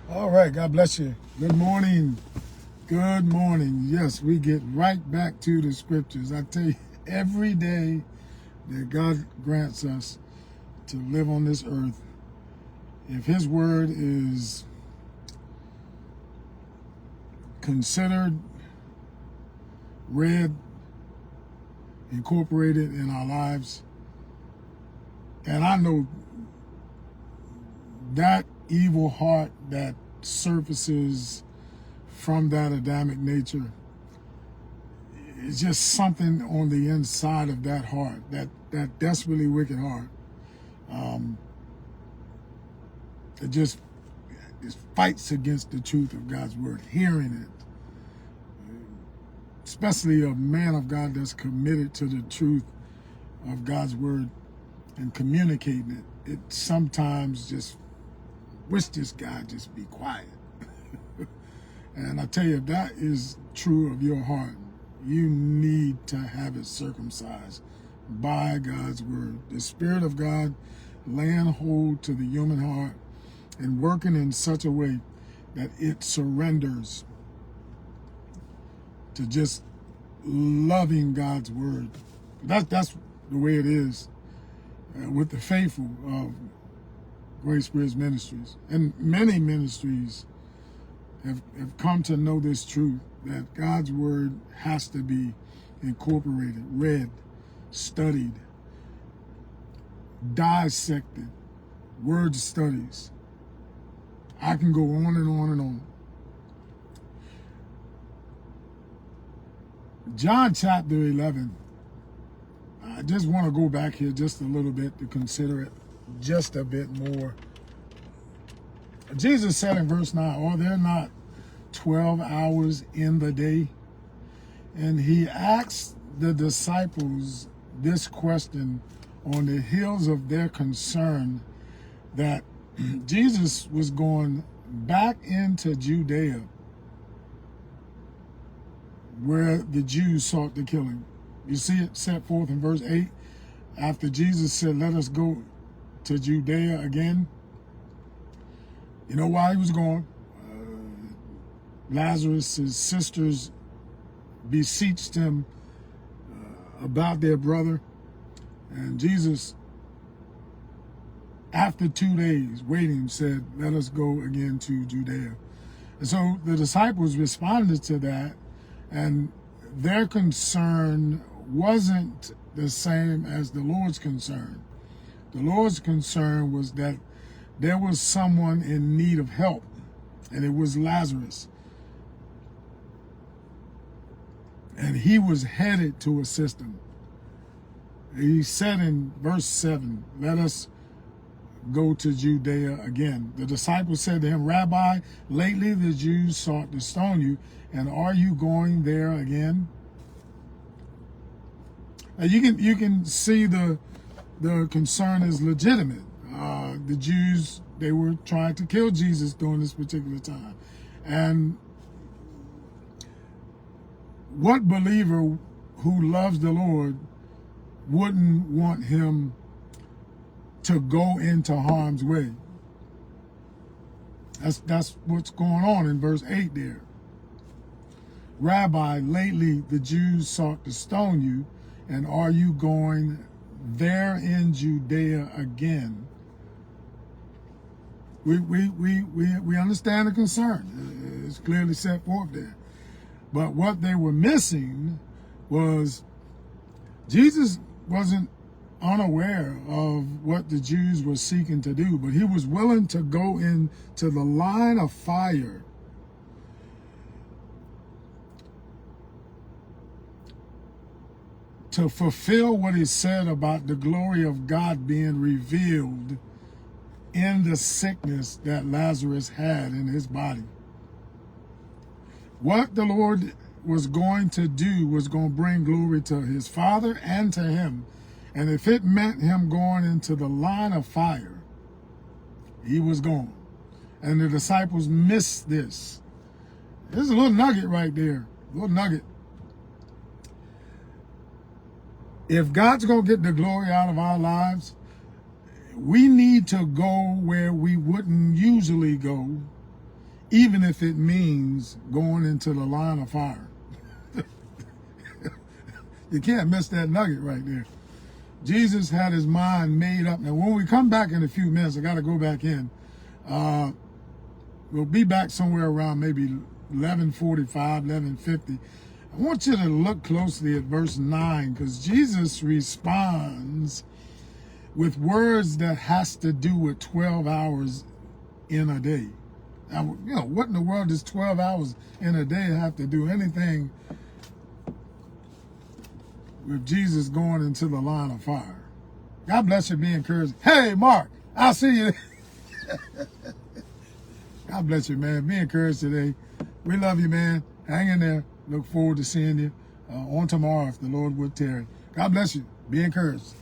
All right, God bless you. Good morning. Good morning. Yes, we get right back to the scriptures. I tell you, every day that God grants us to live on this earth, if His word is considered, read, incorporated in our lives, and I know that evil heart that surfaces from that Adamic nature, it's just something on the inside of that heart, that desperately wicked heart, that just fights against the truth of God's word, hearing it, especially a man of God that's committed to the truth of God's word and communicating it. It sometimes just wish this guy just be quiet. And I tell you, if that is true of your heart, you need to have it circumcised by God's word. The Spirit of God laying hold to the human heart and working in such a way that it surrenders to just loving God's word. That's the way it is with the faithful of Grace Bridge Ministries. And many ministries have come to know this truth, that God's word has to be incorporated, read, studied, dissected, word studies. I can go on and on and on. John chapter 11, I just want to go back here just a little bit to consider it just a bit more. Jesus said in verse 9, are there not 12 hours in the day? And he asked the disciples this question on the heels of their concern that Jesus was going back into Judea, where the Jews sought to kill him. You see it set forth in verse 8, after Jesus said, let us go to Judea again. You know why he was going? Lazarus' sisters beseeched him about their brother. And Jesus, after 2 days waiting, said, let us go again to Judea. And so the disciples responded to that, and their concern wasn't the same as the Lord's concern. The Lord's concern was that there was someone in need of help, and it was Lazarus. And he was headed to assist him. He said in verse 7, let us go to Judea again. The disciples said to him, Rabbi, lately the Jews sought to stone you, and are you going there again? Now you can see the concern is legitimate. The Jews, they were trying to kill Jesus during this particular time. And what believer who loves the Lord wouldn't want him to go into harm's way? That's what's going on in verse 8 there. Rabbi, lately the Jews sought to stone you, and are you going there in Judea again? We understand the concern. It's clearly set forth there. But what they were missing was Jesus wasn't unaware of what the Jews were seeking to do, but he was willing to go into the line of fire to fulfill what he said about the glory of God being revealed in the sickness that Lazarus had in his body. What the Lord was going to do was going to bring glory to his Father and to him. And if it meant him going into the line of fire, he was going. And the disciples missed this. There's a little nugget right there, a little nugget. If God's going to get the glory out of our lives, we need to go where we wouldn't usually go even if it means going into the line of fire. You can't miss that nugget right there. Jesus had his mind made up. Now, when we come back in a few minutes, I got to go back in. We'll be back somewhere around maybe 11:45, 11:50. I want you to look closely at verse 9, because Jesus responds with words that has to do with 12 hours in a day. Now, you know, what in the world does 12 hours in a day have to do anything with Jesus going into the line of fire? God bless you, be encouraged. Hey, Mark, I'll see you. God bless you, man. Be encouraged today. We love you, man. Hang in there. Look forward to seeing you on tomorrow if the Lord would tarry. God bless you. Be encouraged.